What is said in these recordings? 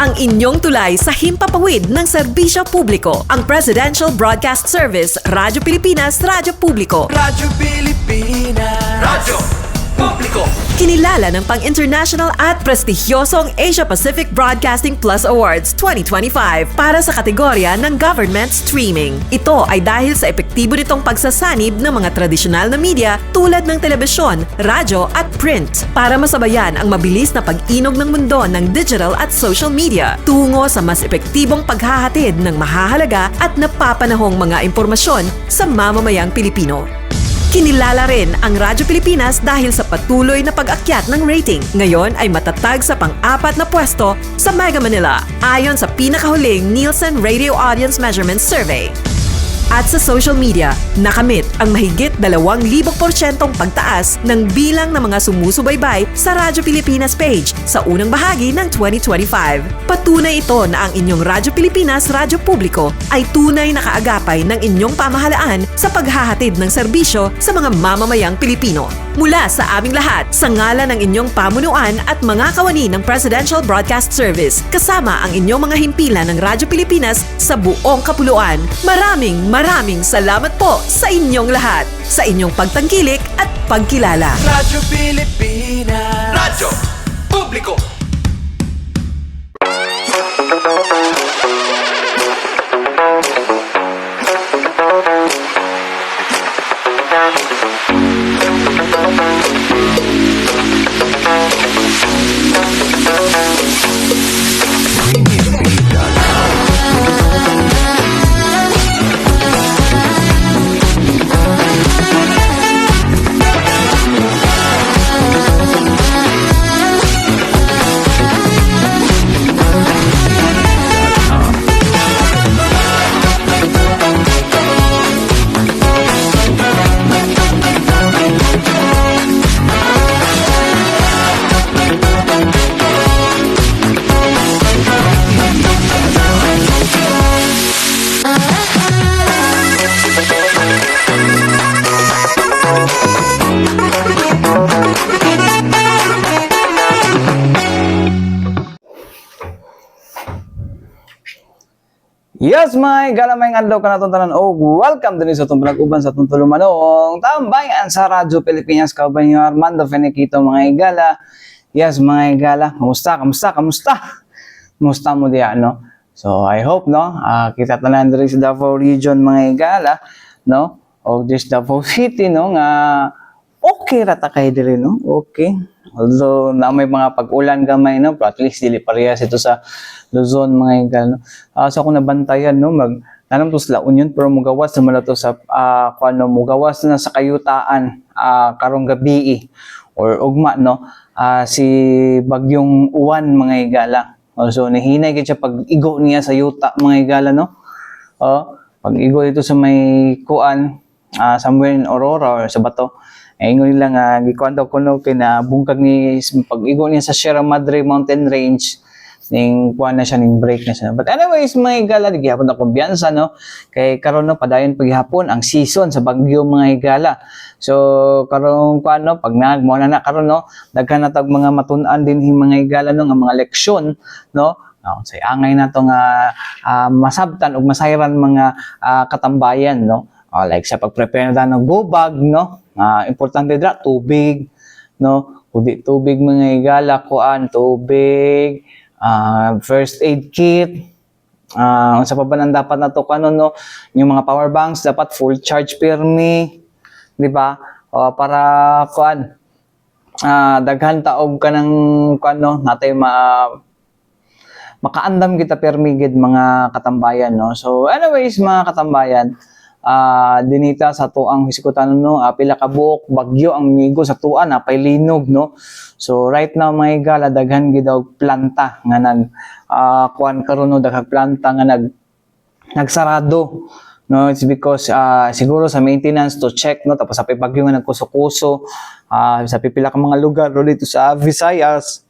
ang inyong tulay sa himpapawid ng serbisyo publiko. Ang Presidential Broadcast Service, Radyo Pilipinas, Radyo Publiko. Radyo Pilipinas. Radyo Publiko. Kinilala ng pang-international at prestigyosong Asia Pacific Broadcasting Plus Awards 2025 para sa kategorya ng Government Streaming. Ito ay dahil sa epektibo nitong pagsasanib ng mga tradisyonal na media tulad ng telebisyon, radyo at print para masabayan ang mabilis na pag-inog ng mundo ng digital at social media tungo sa mas epektibong paghahatid ng mahahalaga at napapanahong mga impormasyon sa mamamayang Pilipino. Kinilala rin ang Radyo Pilipinas dahil sa patuloy na pag-akyat ng rating. Ngayon ay matatag sa pang-4 na pwesto sa Mega Manila ayon sa pinakahuling Nielsen Radio Audience Measurement Survey. At sa social media, nakamit ang mahigit 2,000% pagtaas ng bilang ng mga sumusubaybay sa Radyo Pilipinas page sa unang bahagi ng 2025. Patunay ito na ang inyong Radyo Pilipinas, Radyo Publiko ay tunay na kaagapay ng inyong pamahalaan sa paghahatid ng serbisyo sa mga mamamayang Pilipino. Mula sa aming lahat, sa ngalan ng inyong pamunuan at mga kawani ng Presidential Broadcast Service, kasama ang inyong mga himpilan ng Radyo Pilipinas sa buong kapuluan, maraming salamat po sa inyong lahat, sa inyong pagtangkilik at pagkilala. Radyo Pilipinas. Radyo Publiko. Yes, may galamay nga daw ka na tanan o welcome din sa itong pinag-uban sa itong tulumanong tambayan sa Radyo Pilipinas. Kauban nyo Armando Feniquito mga igala. Yes, mga igala. Kamusta mo diya, no? So, I hope, no? Kita tanan din sa Davao Region mga igala, no? O this Davao City, no? Nga okay rata kayo din, no? Okay. Although na may mga pag-ulan gamay, no? But at least dili parehas ito sa Luzon mga igala, no? So ako nabantayan, no? Tanong to sa La Union pero mugawas naman to sa mugawas na sa kayutaan karong gabi or ugma, no? Si Bagyong Uwan mga igala. So nahinay gid siya pag-igo niya sa yuta mga igala, no? Pag-igo dito sa may kuan somewhere in Aurora or sa Bato. Ingon nila nga gikuan daw kuno kay na bungkag ni pag-igo niya sa Sierra Madre Mountain Range ning kuan na siya ning break na siya. But anyways, mga igala gihapon na kumbiyansa, no? Kay karon no padayon paghihapon ang season sa bagyo mga igala. So karon kuan no pag nagmo na karon no daghan na tag mga matun-an din hing mga igala no nga mga leksyon, no? Say angay na to nga masabtan ug masayran mga katambayan, no? Like sa pag-prepare na ng go bag, no? Importante dra tubig, no? Kudi tubig mga igala, kuan tubig, first aid kit, sa pa ba nang dapat na to kanon, no? Yung mga power banks dapat full charge pirmi, di ba? Para kuan daghan taog ka ng kuan, no? Natay makaandam kita pirmi gid mga katambayan, no? So anyways mga katambayan, dinita sa tuang hisikutan, no? Pila ka buok bagyo ang migo sa tuan, pay linog, no? So right now mga igala daghan gid daw planta nga nag kuan karon, no? Daghang planta nga nagsarado, no? It's because siguro sa maintenance to check, no? Tapos sa bagyo nga nagkuso-kuso sa pipila ka mga lugar dito sa Visayas,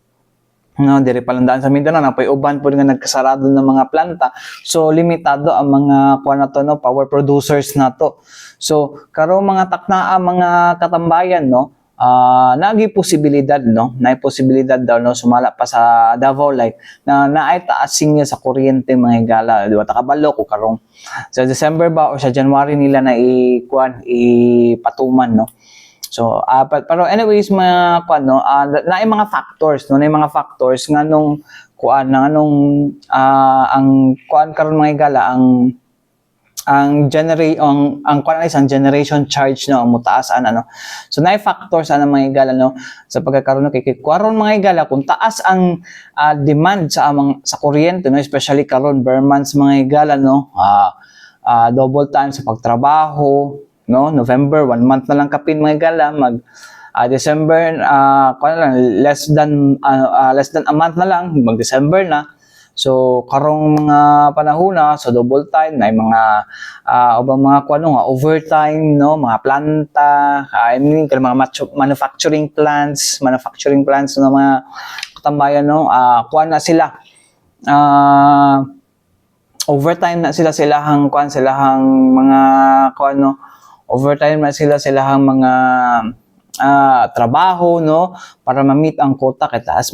no, dire palandaan sa Mindanao na pay uban po nga nagkasarado ng mga planta. So limitado ang mga kuan na to, no, power producers na to. So karon mga taknaa mga katambayan, no, nagi posibilidad no, na posibilidad daw no sumala pa sa Davao Light na naay taasing niya sa kuryente mga higala, di ba? Takabalo ko karong sa December ba o sa January nila na ipatuman no. So pero anyways mga kuan no, naay mga factors no, naay mga factors nganong kuan na anong ang kuan karon mga higala ang kuan is ang generation charge no ang mutaas ano. So naay factors ana mga higala no sa pagkakaroon kay karon mga higala kung taas ang demand sa kuryente no, especially karon bare months mga higala no, double time sa pagtrabaho no, November 1 month na lang kapin mga higala, mag December kuan lang less than a month na lang mag December na. So karong mga panahon na so double time na mga ubang mga kuan nga overtime no, mga planta, I mean mga manufacturing plants no mga katambayan no, kuan na sila overtime na silahang kuan silahang mga kuan no, overtime na silahang mga trabaho no para ma-meet ang quota kay taas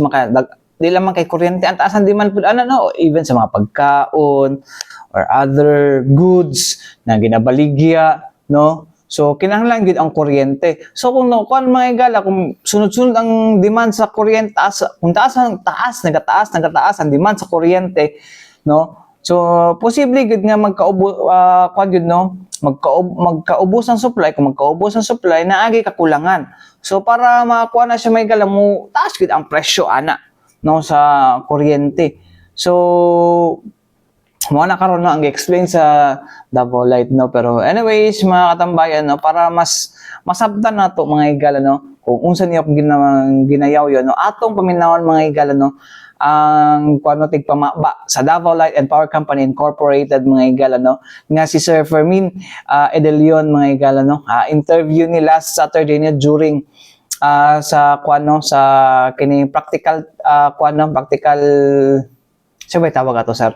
di lamang kay kuryente ang taas ang demand pud no, even sa mga pagkaon or other goods na ginabaligya no. So kinahanglan gid ang kuryente. So kung mga higala kung sunod-sunod ang demand sa kuryente kung taas nagataas ang demand sa kuryente no. So posible gid nga kuan gid no, magkaubos ang supply. Kung magkaubos ang supply naagi kakulangan. So para makuha na siya mga higala mo taas gid ang presyo ana no sa kuryente. So mo na karon no ang explain sa Davao Light no, pero anyways mga katambayan no, para mas masabtan nato mga higala no kung unsa niya ginayaw yon no atong paminawon mga higala no ang kuano tigpamaba sa Davao Light and Power Company Incorporated mga higala no nga si Sir Fermin Edelion mga higala no, interview ni last Saturday niya during sa kuano sa kini practical practical siya ba tawag ato sir,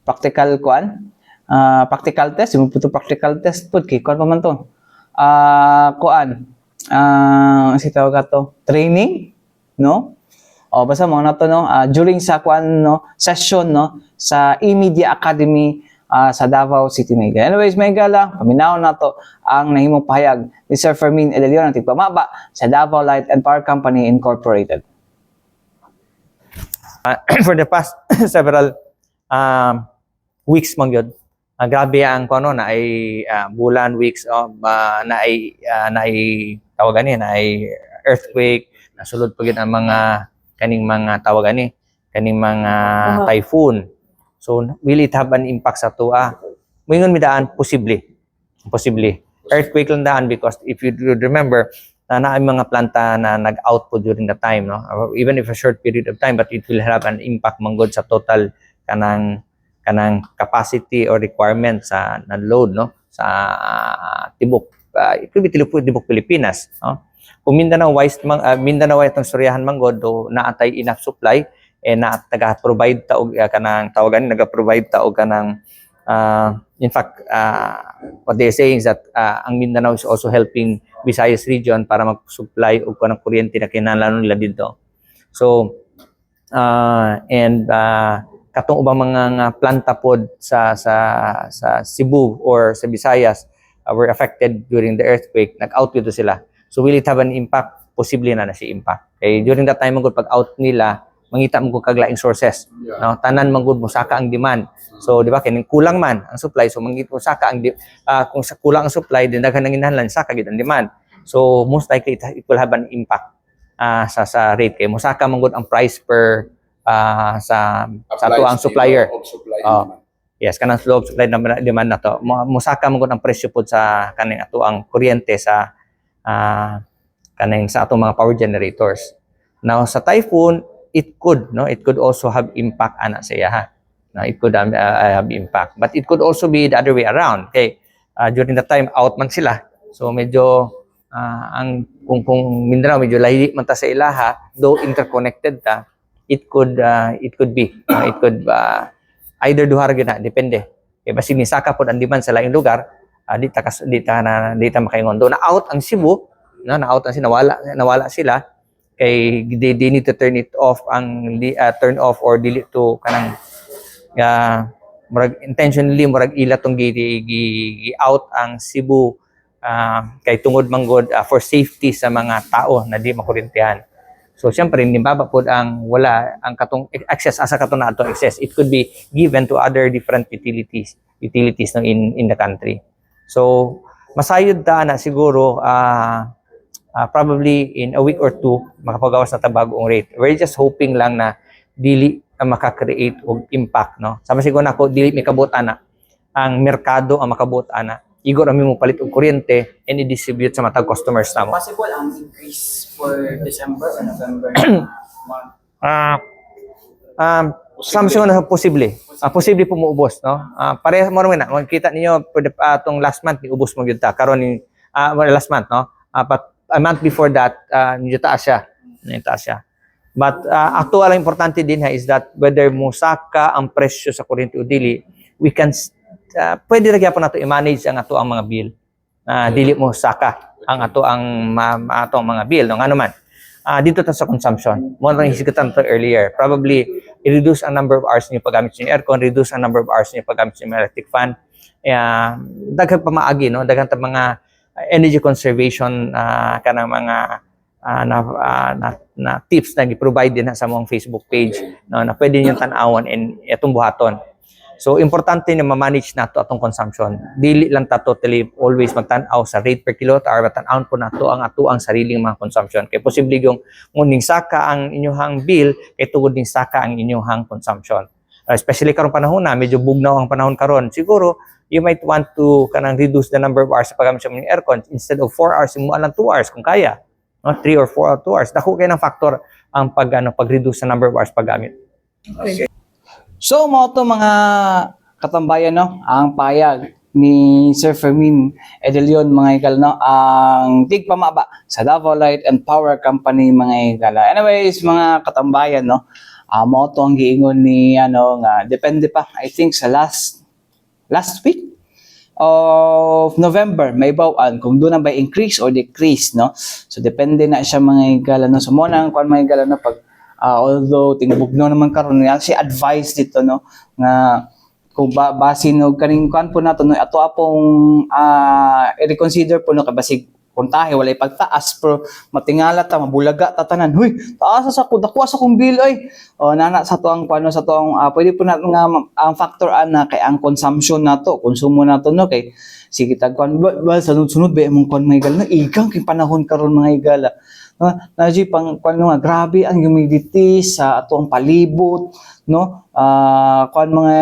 practical practical test, yung puto practical test pud kay kuan pa man to si tawag ato training no, o basta mo na to no, during sa kuan no session no sa E-Media Academy sa Davao City Mega. Anyways, may gala, paminaw na to ang nahimong pahayag ni Sir Fermin Edelion ng tigpamaba sa Davao Light and Power Company Incorporated. For the past several weeks man gyud, grabe ang kuno na ay bulan weeks na ay tawagan ni na ay earthquake, nasulod pa gyud ang mga kaning mga tawagan ni kaning mga typhoon. So, will it have an impact sa tuwa? Moingon mi daan, posible. Earthquake lang daan because if you remember, na mga planta na nag-output during the time, no? Even if a short period of time, but it will have an impact manggod sa total kanang capacity or requirement sa load, no? Sa tibok. It could be tibok Pilipinas, no? Kung Mindanao wise itong storyahan manggod do naatay enough supply na taga-provide ta og kanang tawagan naga-provide ta og kanang in fact what they saying is that ang Mindanao is also helping Visayas region para mag-supply og kanang kuryente na kinahanglan nila dito. So katong ubang mga planta pod sa Cebu or sa Visayas were affected during the earthquake, nag-out dito sila. So will it have an impact? Posible na si impact. Okay, during that time magud pag-out nila mangita mo kaglaing sources, no, tanan manggod mo saka ang demand. So di ba kining kulang man ang supply, so mangita mo saka ang kung sa kulang ang supply din daghan nang kinahanglan saka gid ang demand. So most likely it will have an impact sa rate kay mo saka manggod ang price per sa tuang supplier. Yes, kanang flow of supply na demand na to. Mo saka manggod ang presyo pud sa kaning atuang kuryente sa kaning sa atong mga power generators. Now sa typhoon it could also have impact ana sa iya ha. Now, it could have impact, but it could also be the other way around. Okay, during the time out man sila, so medyo ang kung Mindanao medyo lahi man ta sa ilaha, though interconnected ta, it could be either duha ra gyud na depende. Kay basig ni saka pod ang demand sa laing lugar, di ta makaingon do na out ang Cebu, no, na-out na sila, nawala sila kay they need to turn it off turn off or delete to kanang murag intentionally murag ila tong out ang Cebu kay tungod manggod for safety sa mga tao na di makurintihan. So syempre hindi babapod ang wala ang katong access asa katong nato access. It could be given to other different utilities no in the country. So masayod ta na siguro probably in a week or two makapagawas na ta bagong rate. We're just hoping lang na dili maka-create og impact no. Sama siguro nako dili mikabot ana ang merkado ang makabot ana. Igor ami mo palit og kuryente and i-distribute sa matag customers namo. Possible ang increase for December or November month? Sama siguro na posible. Posible po muubos no. Pareha mo rin na makita ninyo for the tong last month niubos mo gyud ta karon ni last month no. But a month before that, nitaas siya. But ato lang importante din is that whether musaka ang presyo sa kuryente o dili, we can pwede ra gyapon nato i-manage ang ato ang mga bill. Dili mo saka ang ato ang mga bill no ngano man. Dito ta sa consumption. Mo nang hisigatan to earlier. Probably i-reduce ang number of hours niyo paggamit sa aircon, reduce ang number of hours niyo paggamit sa electric fan. Daghan pa maagi no, daghan ta mga energy conservation kanang mga na tips na gi-provide din sa among Facebook page no na pwede niyo tan-awon and etong buhaton. So importante na ma-manage nato atong consumption. Dili lang ta totally always magtan-aw sa rate per kilowatt hour, tan-awon po nato ang atuang sariling mga consumption. Kay posible yung muning saka ang inyong bill kay tungod ning saka ang inyong consumption. Especially karong panahon na medyo bugnaw ang panahon karon. Siguro you might want to kanang reduce the number of hours sa paggamit sa mga aircon. Instead of 4 hours, mo lang 2 hours kung kaya. No? 3 or 4 or 2 hours. Dako kayo ng factor ang pag-reduce sa number of hours paggamit. Okay. So, mo to mga katambayan, no? Ang payag ni Sir Fermin Edelion, mga ikal, no? Ang tigpamaba sa Davao Light and Power Company, mga ikala. Anyways, mga katambayan, no? Mo to ang giingon ni, nga, depende pa, I think, sa last week of November may bawaan kung doon na ba increase or decrease no, so depende na siya mga igala no. So mo nang kuan mga igala no pag although tingbugno naman karon nga si advice dito no nga kung basin og kaning kuan po nato no ato apong i-reconsider po no kay basig puntahe walay pagtaas pero matingala ta mabulaga ta tanan huy taas sa ko dako sa kong bill ay nana sa to ang kuno sa to ang pwede po nato nga ang factor ana kay ang consumption nato konsumo nato no kay sige tag kuan ba sunod-sunod ba imong kuan mga igala igang kay panahon karon mga igala na pang kuan nga grabe ang humidity sa ato ang palibot no kuan mga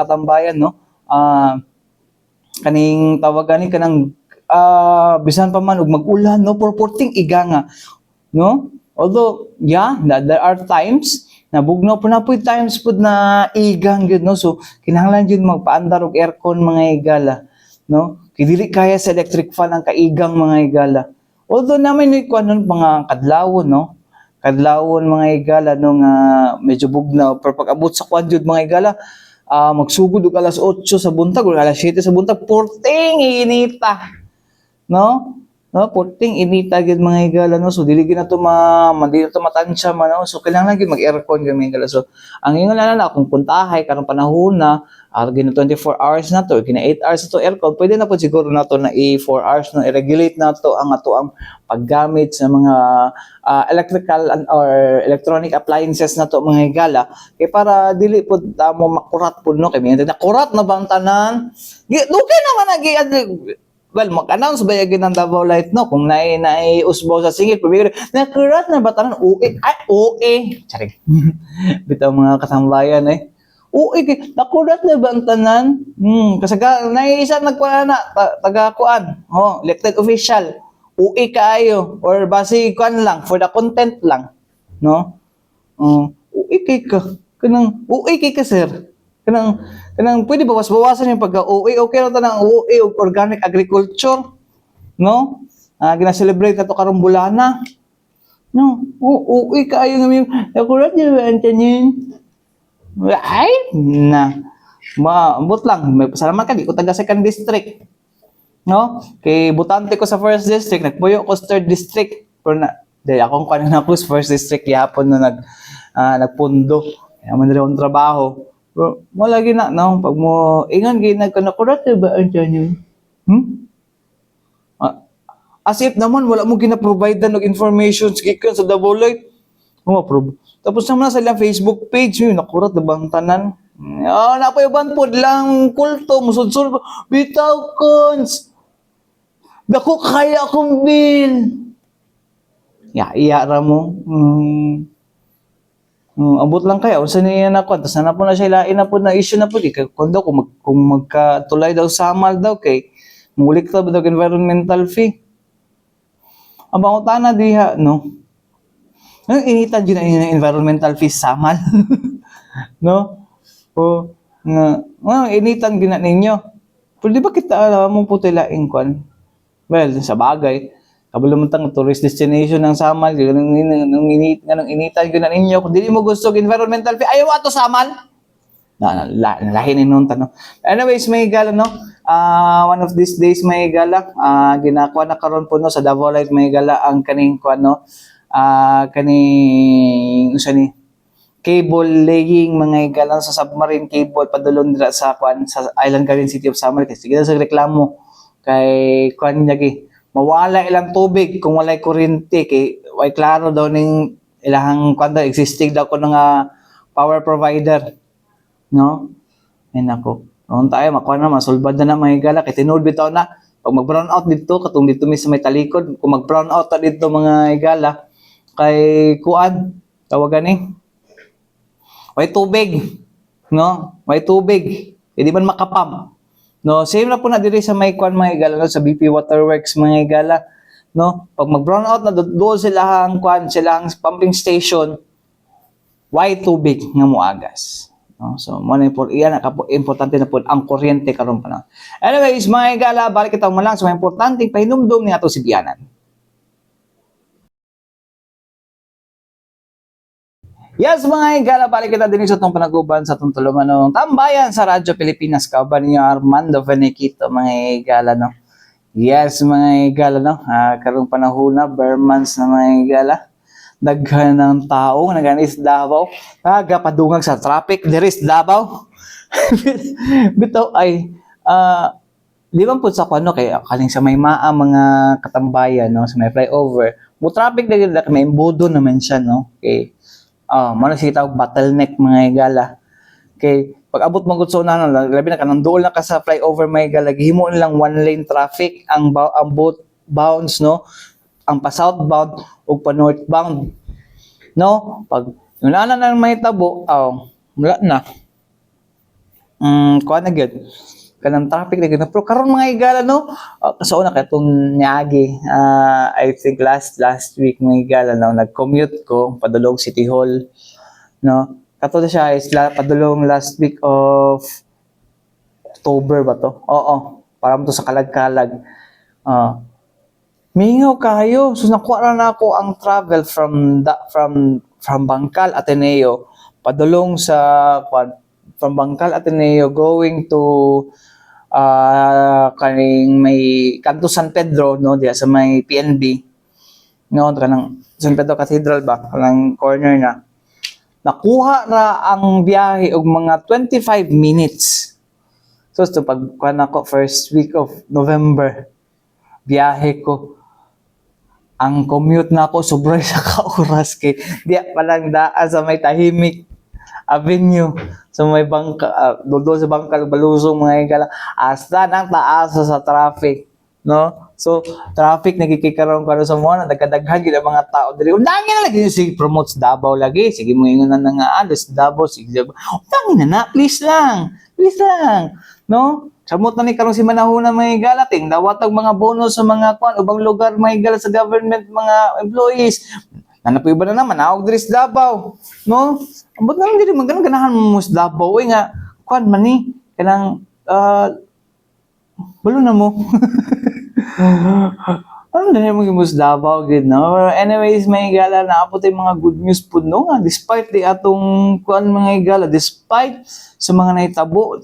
katambayan no kaning tawagan ni kanang bisan pa man ug mag-ulan no purporting iganga no although there are times na bugnaw po na po times po na igang gyud no so kinahanglan gyud magpaandar og aircon mga igala no kay dili kaya sa electric fan ang kaigang mga igala although naman ni kuan mga kadlawon no kadlawon mga igala no nga medyo bugnaw pero pag abot sa kuan gyud mga igala magsugod og alas 8 sa buntag o alas 7 sa buntag purting inita no purting inita gid mga igala no so dili gyud na to dili na to matansya man no so kailangan gyud mag-aircon gyud mga igala so ang ingon na kung puntahay karong panahon na gina 24 hours na to gina 8 hours na to aircon pwede na po siguro na to na 4 hours no i-regulate na to ang ato ang paggamit sa mga electrical or electronic appliances na to mga igala kay para dili po mo makurat po no kay mga kurat na bang tanan okay naman well, mag-announce ba yung ng Davao Light, no? Kung nai-usbaw sa singit, nakurat na ba tanan? OA. Charing. Bitaw mga kasambayan, eh. OA, nakurat na ba ang tanan? Kasi nai-isa nagkuhan na, taga-kuan. Elected official. OA kaayo. Or base kuan lang, for the content lang. No? OA ka. OA ka, sir. Kanang pwede ba bawasan yung pagka-OA okay ra ta nang OA og organic agriculture no gina-celebrate nato karong bulana no OA kaayo nga akurat di ba antanin ay na maabot lang may pasalamat ka di ko taga second district No? Kay butante ko sa first district, nagpuyo ko sa third district. Pero na, dahil akong kanina ko sa first district, yapon na nagpundo. Kaya man rin akong trabaho. Pero mo lagi na, no? Pag mo, ingan, ginag ka na, kurate ba ang dyan As if naman, wala mo gina-provide ng information gikan sa double light. Tapos naman sa ilang Facebook page, yun, nakurat na bang tanan? Napayaban po lang kulto, musudsol, bitaw cons. Dako kaya akong bill. Iya mo. Abot lang kaya, unsa niya na ko, tapos na po na siya ilain na po na issue na po, kung magkatulay daw samal daw, kay mulik daw environmental fee. Ang bangutana diha, no? Ang initan yun ang environmental fee samal. No? Initan gina ninyo. Pero di ba kita alam mong putilain kwan? Well, sa bagay, kabalo mo tang tourist destination ng Samal, ganung initan gina ninyo. Kung di mo gusto environmental fee, ayaw ato Samal. Lahi ni nung tanong. Anyways, may gala, no? One of these days may gala. Ginakuha na karon po, no? Sa Davao Light may gala ang kaning kwan, no? Kaning cable laying mga igalang sa submarine cable padulong dira sa kwan sa Island Garden City of Samar kasi sige sa reklamo kay kwan nyagi mawala ilang tubig kung walay kuryente kay way klaro daw ning ilahang kwan daw existing daw kuno nga power provider no ay nako noon tayo makuha na masulbad na mga igala kay tinuod bitaw na pag mag brown out dito katong dito mi sa may talikod kung mag brown out ta dito mga igala kay kuan tawagan ni may tubig no may tubig hindi man makapam no same na po na diri sa may kuan mga igala no? Sa BP Waterworks mga igala no pag mag brown out na doon sila ang kuan sila ang pumping station why tubig nga moagas no so mo na po iyan importante na po ang kuryente karon pa na anyways mga igala balik kita mo lang sa mga importante pahinumdum ni ato si Bianan. Yes, mga igala, balik kita din sa itong panaguban sa itong tulumanong tambayan sa Radyo Pilipinas. Kauban niyo Armando Feniquito, mga igala, no? Yes, mga igala, no? Karong panahon na, bare months na mga igala. Daghan ng tao, naganis Davao. Padungag sa traffic, diris Davao. Bitaw ay, di ba po sa kano, kaya kaling sa may mga katambayan, no? Sa may flyover. Traffic na may imbudo naman siya, no? Okay. Mano si tawag bottleneck mga igala. Okay, pag abot mo gud sa una labi na kanang duol na ka sa flyover mga igala, gihimo nilang one lane traffic ang both bounds no, ang pa southbound ug pa northbound. No, pag una na may tabo, wala na. Kuan na gyud. Kanang traffic na gyud. Pero karon mga igala no, sa una katong niagi, I think last week mga igala no, nag-commute ko padulong City Hall no. Kato siya is padulong last week of October ba to? Oo, para mo to sa kalag-kalag. Mingaw kayo. So nakuha na ako ang travel from Bangkal Ateneo padulong sa from Bangkal Ateneo going to kaning may kanto San Pedro no diya sa may PNB no kanang San Pedro Cathedral ba kanang corner na nakuha ra ang biyahe og mga 25 minutes so pag kuan ako first week of November biyahe ko ang commute na ako sobra sa ka-oras kay diya palang daan sa may Tahimik Avenue so may bangka doon sa Bangkal Balusong mga igala hasta nang taas sa traffic no so traffic nagkikaroon karon sa mga nagkadaghan gid ang mga tao diri undangi na lagi si promotes Davao lagi sige mo ingon na nga alos Davao sige undangi na please lang no samot na ni karon si manahuna mga igala ting dawatag mga bonus sa mga kwan ubang lugar mga igala sa government mga employees nanapoy ba na naman naog diri sa Davao no ambot na lang diri maganahan mo sa Davao nga kwan man ni kanang bulo na mo Ano na yung mga Davao, good, no? Anyways, mga igala, naabot yung mga good news po, no? Nga, despite di atong, kuan mga igala, despite sa mga nahitabo,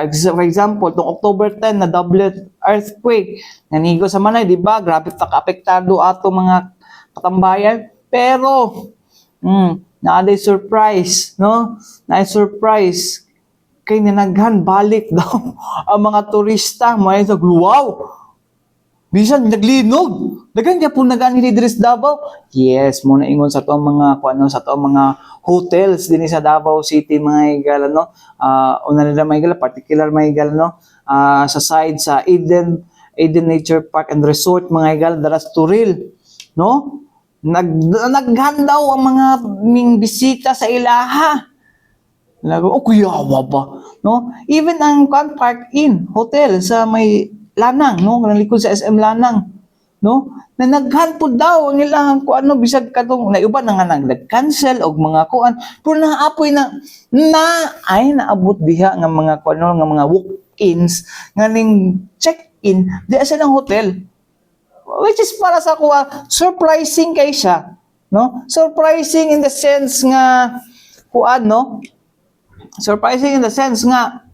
for example, itong October 10 na double earthquake, nanigo sa Manay, di ba? Grabe apektado ato mga katambayan. Pero, naaday surprise, no? Naaday surprise, kay nanaghan balik daw ang mga turista, may sa wow! Bisan naglinog. Dagan kaya po nagani diri sa Davao. Yes, muna ingon sa to mga sa to mga hotels dinhi sa Davao City mga igala no. Una nila mga igala particular mga igala no. Sa side sa Eden Nature Park and Resort mga igala daras Turil no. Naghandaw ang mga ming bisita sa ilaha. Lago, kuyawa ba? No? Even ang Park Inn Hotel sa may Lanang, no? Kanang likod sa SM Lanang, no? Na naghanpod daw ang ilang kuano bisag katong na iba na nga nag-cancel og mga kuan, pero naapoy na ay naabot diha nga mga kuano nga mga walk-ins nga ning check-in di sa ng hotel. Which is para sa kuha surprising kay siya, no? Surprising in the sense nga kuan, no? Surprising in the sense nga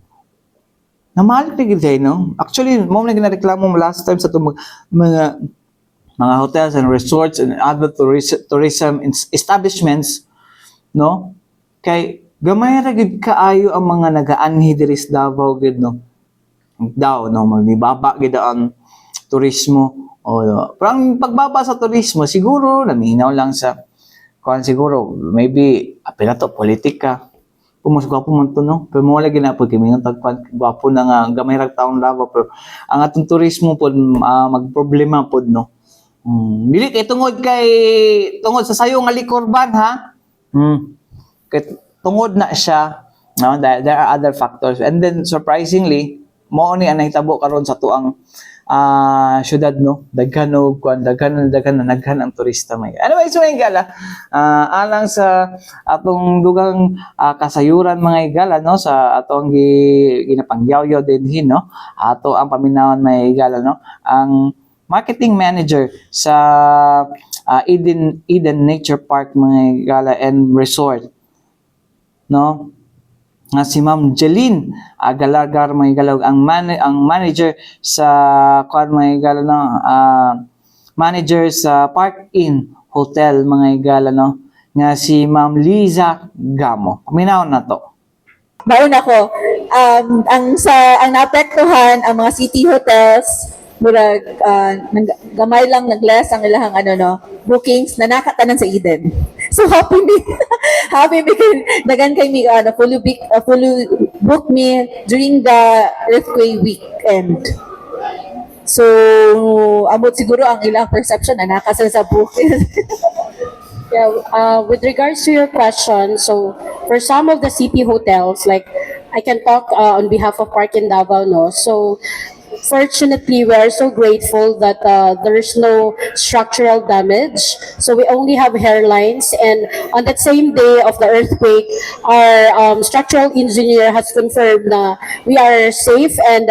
namalik na gid no. Actually, mo na ginareklamo mo last time sa mga hotels and resorts and other tourism establishments, no? Kay gamay ra gid kaayo ang mga nagaanhi diri sa Davao gid no. Daw no, magbaba gid ang turismo o parang pagbaba sa turismo siguro naminaw lang sa kuan siguro maybe apela to politika. Mas gwapo man to, no? Pero mo lagi na po kami ng tagpan gwapo na nga gamay ra taon Davao pero ang atong turismo pod magproblema pod no. Dili kay tungod sa sayo nga likorban ha. Kay tungod na siya, no? There are other factors and then surprisingly mo ni ang nahitabo karon sa tuang syudad no daghan ang turista may. Anyway, so igala alang sa atong dugang kasayuran mga igala no sa atong ginapangyaw dinhi no ato ang paminawon mga igala no ang marketing manager sa Eden Nature Park mga igala and resort no nga si Ma'am Jeline Galagar mga igalaw ang manager sa kuan mga igala no manager sa Park Inn Hotel mga igala no nga si Ma'am Liza Gamo. Minaw na to. Baon ako ang naapektuhan ang mga city hotels murag gamay lang nag-less ang ilahang bookings na nakatanan sa Eden. So happy me dagan kay mi fully book me during the earthquake weekend. So amot siguro ang ilang perception na nakasal sa booking. Yeah, with regards to your question, so for some of the city hotels, like I can talk on behalf of Park in Davao, no? So fortunately, we are so grateful that there is no structural damage. So we only have hairlines, and on that same day of the earthquake, our structural engineer has confirmed that we are safe and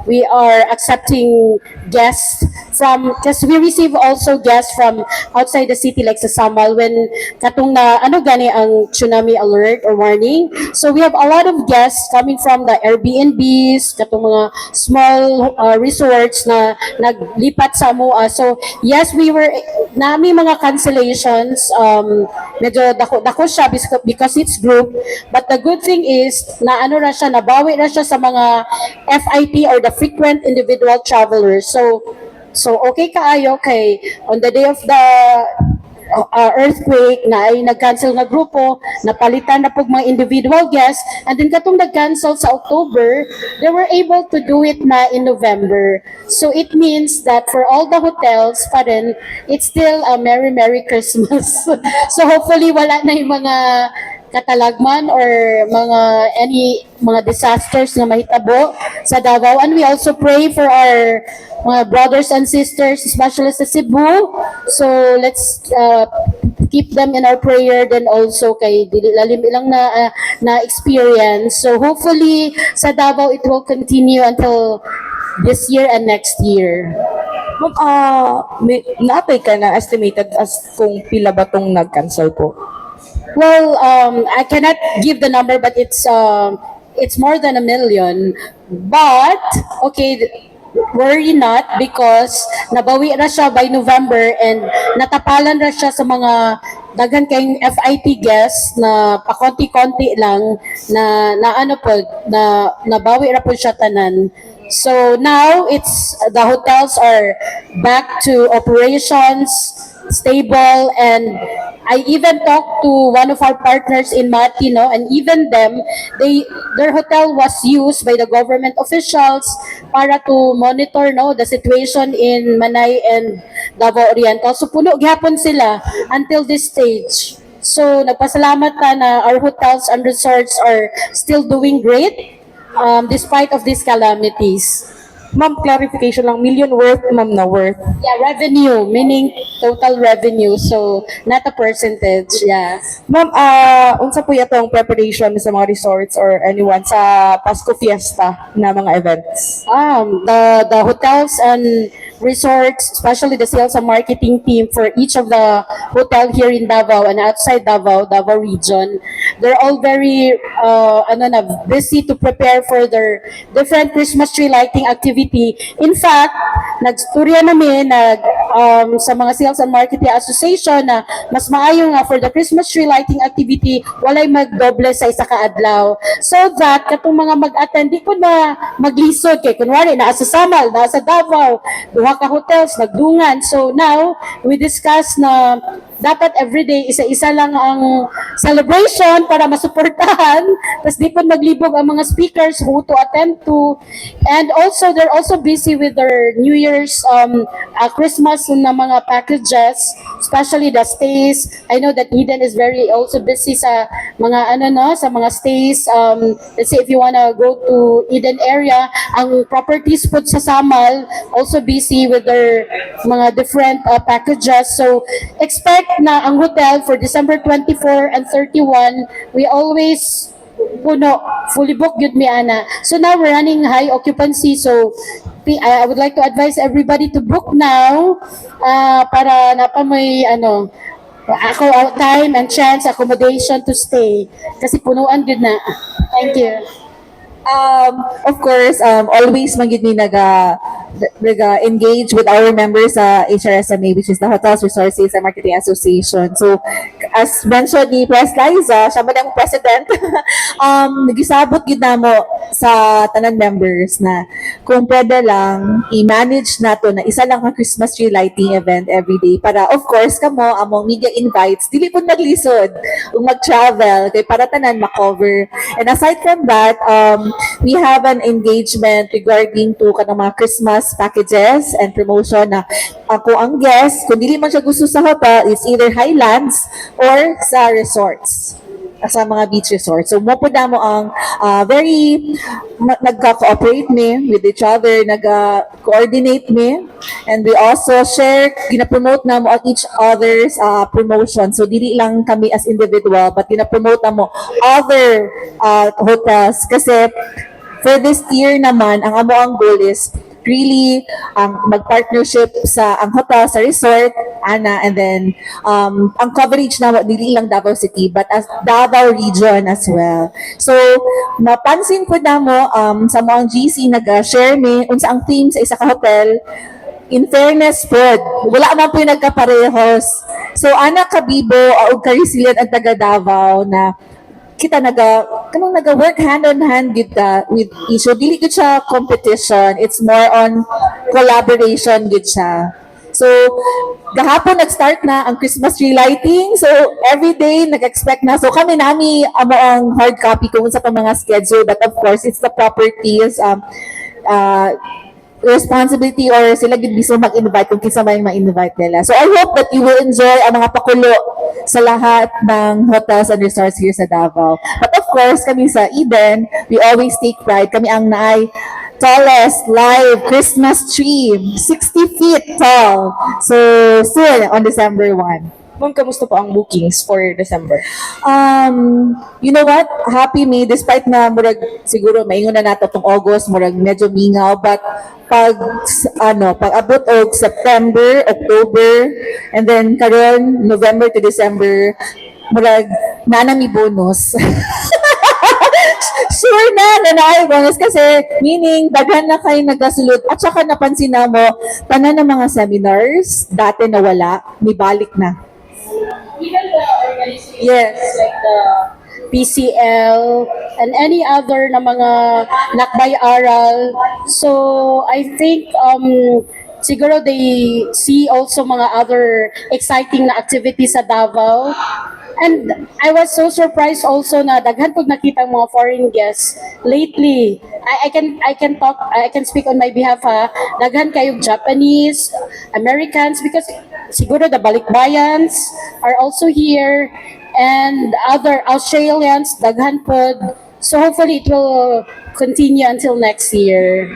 we are accepting guests from, because we receive also guests from outside the city like sa Samal when katong na gani ang tsunami alert or warning. So we have a lot of guests coming from the Airbnbs, katong mga small resorts na naglipat sa Amua. So yes, we were nami mga cancellations, medyo dako siya because it's group, but the good thing is na ra siya, nabawi ra siya sa mga FIT or the frequent individual travelers. So okay kaayo kay on the day of the earthquake na ay nag-cancel na grupo, napalitan na pug mga individual guests, and then katong nag-cancel sa October, they were able to do it na in November. So it means that for all the hotels pa rin, it's still a Merry Christmas. So hopefully wala na yung mga katalagman or mga disasters na mahitabo sa Davao. And we also pray for our mga brothers and sisters, especially sa Cebu. So let's keep them in our prayer, then also kay dili lalim ilang na experience. So hopefully sa Davao it will continue until this year and next year. Ma'am, naapay ka na estimated as kung pila ba tong nag-cancel po? Well, I cannot give the number, but it's more than 1 million. But okay, worry not because nabawi na siya by November and natapalan na siya sa mga daghan kayong FIT guests na pakonti-konti lang na ano po na nabawi na po siya tanan. So now it's the hotels are back to operations, stable, and I even talked to one of our partners in Mati, no, and even them, their hotel was used by the government officials para to monitor, no, the situation in Manay and Davao Oriental. So puno gyapon sila until this stage. So nagpasalamat ta na our hotels and resorts are still doing great despite of these calamities. Ma'am, clarification lang, million worth, ma'am, na worth. Yeah, revenue, meaning total revenue. So, not a percentage, yeah. Ma'am, unsa po yatong preparation sa mga resorts or anyone sa Pasko Fiesta na mga events? The hotels and resorts, especially the sales and marketing team for each of the hotel here in Davao and outside Davao region, they're all very busy to prepare for their different Christmas tree lighting activity. In fact, nagstorya namin sa mga sales and marketing association na mas maayo nga for the Christmas tree lighting activity walay magdoble sa isa ka adlaw, so that katong mga mag-attend di po na maglisod kay kunwari naa sa Samal, naa sa Davao, duha ka hotels nagdungan. So now we discuss na dapat everyday isa-isa lang ang celebration para masuportahan, tapos di po maglibog ang mga speakers who to attend to, and also they're also busy with their New Year's Christmas na mga packages, especially the stays. I know that Eden is very also busy sa mga sa mga stays. Let's say if you wanna go to Eden area, ang properties po sa Samal also busy with their mga different packages. So expect na ang hotel for December 24 and 31, we always puno, fully booked yun mi ana. So now we're running high occupancy, so I would like to advise everybody to book now para napamoy ako time and chance accommodation to stay kasi punuan din na. Thank you. Of course, always magid ni engage with our members sa HRSMA, which is the Hotels, Resorts and Marketing Association. So, as mentioned ni Pres Liza, siya man ang president, nagisabot gid namo sa tanan members na kung pwede lang i-manage nato na isa lang ang Christmas tree lighting event every day para of course kamo among media invites dili pud maglisod ug mag-travel kay para tanan makover. And aside from that, we have an engagement regarding to kanang mga Christmas packages and promotion na ako ang guest, kung dili man siya gusto sa hotel, it's either Highlands or sa resorts, sa mga beach resorts. So mo po na mo ang very nagka-cooperate me with each other, nag-coordinate me, and we also share, gina-promote na mo ang each other's promotion. So dili lang kami as individual, but gina-promote na mo other hotels kasi for this year naman, ang amo ang goal is really mag-partnership sa ang hotel, sa resort, and then ang coverage na dili lang Davao City but as Davao region as well. So napansin ko na mo sa mga GC nag-share me unsa ang theme sa isa ka hotel. In fairness food, wala man po yung nagkaparehos. So anak kabibo o ka-resilient ang taga Davao na kita naga-work hand on hand with issue. Dili gud siya competition, it's more on collaboration gud siya. So gahapon nag-start na ang Christmas tree lighting, so every day nag-expect na. So kami nami amo ang hard copy kung sa mga schedule, but of course it's the properties responsibility or sila gid mismo mag-invite kung kinsa may ma-invite nila. So I hope that you will enjoy ang mga pakulo sa lahat ng hotels and resorts here sa Davao. But of course, kami sa Eden, we always take pride. Kami ang naay tallest live Christmas tree, 60 feet tall. So soon on December 1. Ma'am, kamusta po ang bookings for December? You know what? Happy me despite na murag siguro maingon na nato tong August murag medyo mingaw but pag abot og September, October and then karon November to December murag nanami bonus. Sure na naay bonus kasi meaning daghan na kayo nagasulod at saka napansin na mo tanan ng mga seminars dati nawala, nibalik na. Even the organizations Yes. like the PCL and any other na mga lakbay-aral. So I think siguro they see also mga other exciting na activities sa Davao. And I was so surprised also na daghan pag nakita ang mga foreign guests lately. I can speak on my behalf ha. Daghan kayong Japanese, Americans because siguro the balikbayans are also here and other Australians daghan pod. So hopefully it will continue until next year.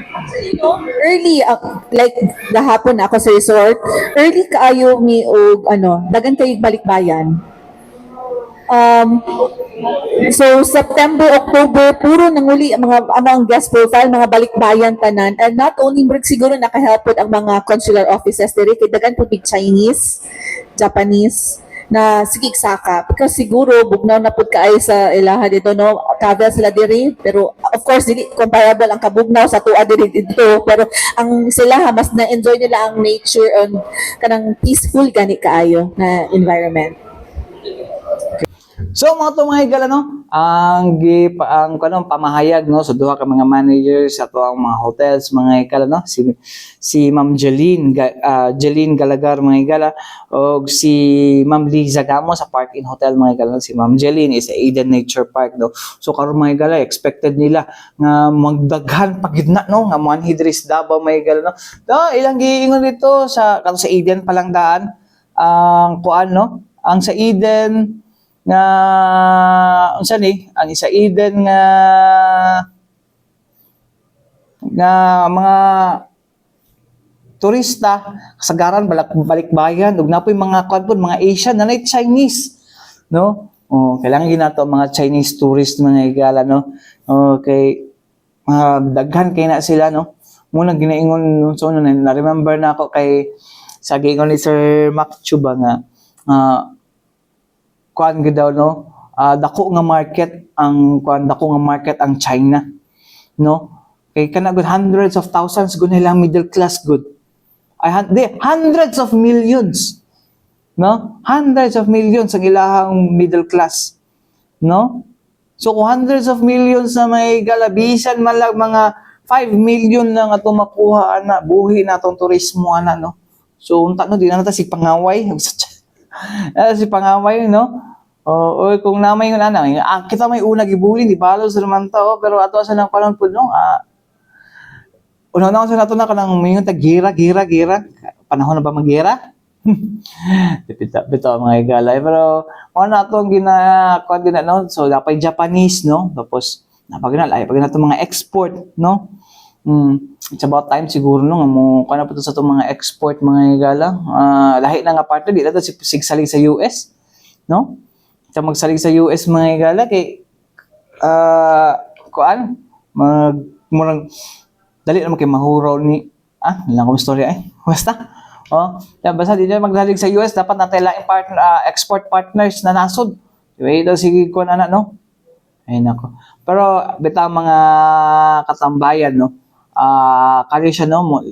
Early like gahapon ako sa resort early kaayo mi og dagan kay balikbayan. So September, October, puro nanguli ang mga guest profile, mga balikbayan tanan. And not only murag siguro nakahelpod ang mga consular offices diri kay dagan pud big Chinese, Japanese na sigig saka because siguro bugnaw na pud kaay sa ilaha dito no travel sila diri pero of course dili comparable ang kabugnaw sa tuwa diri dito pero ang sila mas na enjoy nila ang nature on kanang peaceful gani kaayo na environment. So mga tumahigala no, ang pamahayag no sa duha ka mga managers sa ang mga hotels mga higala no, si Ma'am Jeline Galagar mga higala o si Ma'am Liza Gamo sa Park Inn Hotel mga higala. Si Ma'am Jeline is Eden Nature Park no. So karon mga higala expected nila nga magdaghan pagidna no nga manhidris Davao mga higala no. Ilang giingon dito sa Eden palang daan ang kuan no, ang sa Eden nga unsa ni ang isa Eden nga mga turista kasagaran balikbayan ug napoy mga kuan mga Asian na Chinese no kailangan ginato mga Chinese tourist mga higala no okay daghan kay na sila no muna ginaingon so na remember na ako kay sa giingon ni Sir Mac Chuba nga kuan gid daw no dako nga market ang China no kay kana good hundreds of thousands gud nilang middle class good hundreds of millions no hundreds of millions ang ilahang middle class no so kung hundreds of millions na may galabisan man lang mga 5 million na nga makuha ana buhi natong turismo ana no so unta no di na ta si pangaway si pangaway no kung namay yun kita may una gibuli di balo sa naman tao pero ato sa nang kanon pud no una na sa nato na kanang mayon ta gira panahon na ba magira bitaw mga higala pero ano atong gina-kuan din no so dapat Japanese no tapos napag na to mga export no it's about time siguro no nga mo kana po to sa itong mga export mga higala lahi na nga partner di na to sigsalig sa US no ito magsalig sa US mga higala kay kuan murang dali naman kay mahuraw ni nilang kong storya basta basta di na magsalig sa US dapat natin laing export partners na nasod ito sige kuan ana no ay nako pero bitaw mga katambayan no kani siya no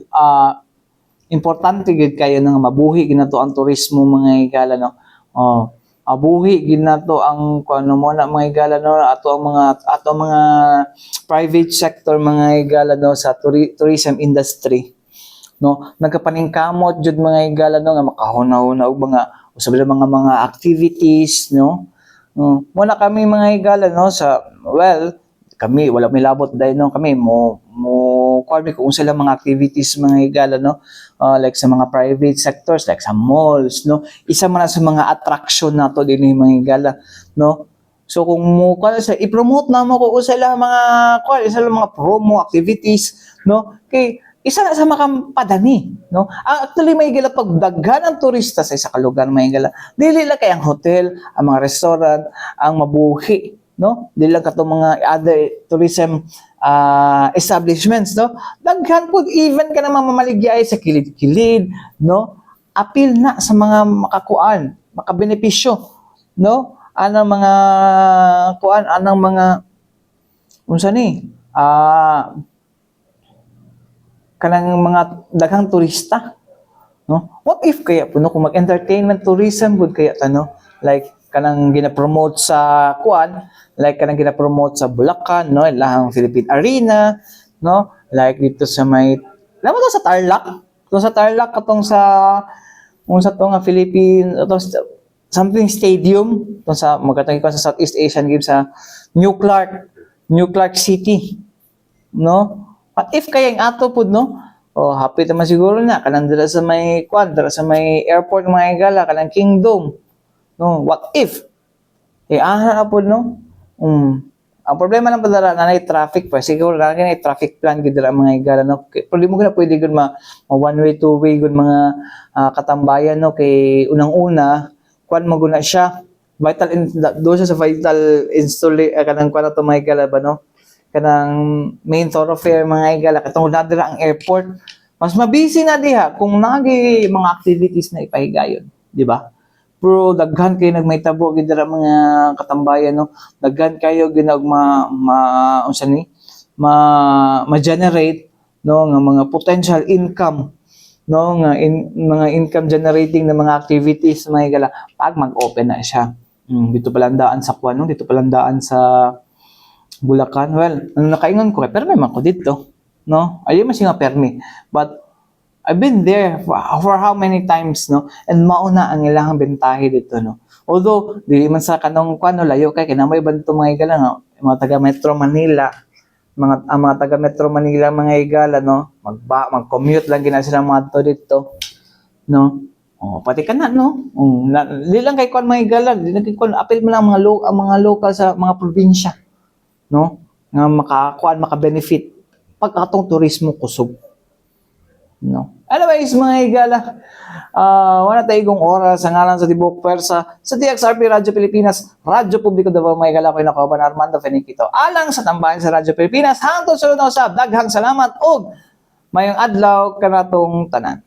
importante gid kayo nga mabuhi ginato ang turismo mga higala no abuhi ginato ang kuno mo na mga higala no ato ang mga private sector mga higala no sa tourism industry no nagapaningkamot jud mga higala no nga makahuna-huna og usab mga activities no muna kami mga higala no sa kami wala may labot dahil no kami mo kung sila mga activities mga higala no like sa mga private sectors like sa malls no isa man sa mga attraction nato dinhi mga higala no so kung mo sa i-promote na mo ko sila mga sila mga promo activities no kay isa na sa makampadani, no? Actually may gala pag daghan ang turista sa isa ka lugar may gala. Dili lang kay ang hotel, ang mga restaurant, ang mabuhi, no? Dili lang katong mga other tourism establishments, no? Daghan pud even ka na mamamaligya sa kilid-kilid, no? Apil na sa mga makakuan, makabenepisyo, no? Anang mga kuan, anang mga unsa ni? Kanang mga daghang turista, no? What if kaya puno kung mag-entertainment tourism would kaya tano like kanang gina-promote sa kuan, like kanang gina-promote sa Bulacan, no? Ilahang Philippine Arena, no? Like dito sa may alam mo to sa Tarlac, to sa Tarlac katong sa unsa to nga Philippine to something stadium to sa magatang ko sa Southeast Asian Games sa New Clark City, no? What if kaya ang ato pud no? O happy naman siguro na kanang dira sa may dira sa may airport mga igala kanang Kingdom. No, what if? Ana pud no? Ang problema lang padala na traffic pa siguro na kay traffic plan gid dira mga igala no. Pero mo gina pwede gud ma one way two way gud mga katambayan no kay unang-una kuan mo guna siya do siya sa vital kanang kuan to mga igala ba no? Kanang main thoroughfare mga igala katong nadira ang airport mas mabisi na diha kung nagi mga activities na ipahigayon, di ba? Pero daghan kayo nagmaytabo gid dira mga katambayan no, daghan kayo ginag unsa ni ma-generate no nga mga potential income no nga mga income generating na mga activities mga igala pag mag-open na siya. Dito palandaan sa kuan no, dito palandaan sa Bulacan. Well, nakaingon ko pero may man ko dito, no? Ayun man siya permi. But I've been there for how many times, no? And mauna ang ilang bentahe dito, no? Although dili man sa kanong kuan no, layo kay kinamay banto mga igala no, mga taga Metro Manila, mga taga Metro Manila mga igala no, mag-commute lang gina sila mga dito, no? Oh, pati kana no. Dili lang kay kuan mga igala, dili lang kay kuan apil man lang ang mga local sa mga probinsya, no? Nga maka-benefit pag atong turismo kusog. No. Anyways, mga igala, wala tayong oras sa ngalan sa Tibok Pwersa sa DXRP Radyo Pilipinas, Radyo Publiko Davao, mga igala ko inakaban Armando Feniquito. Alang sa tambayan sa Radyo Pilipinas, hangtod sulod na usab, daghang salamat og mayong adlaw kanatong tanan.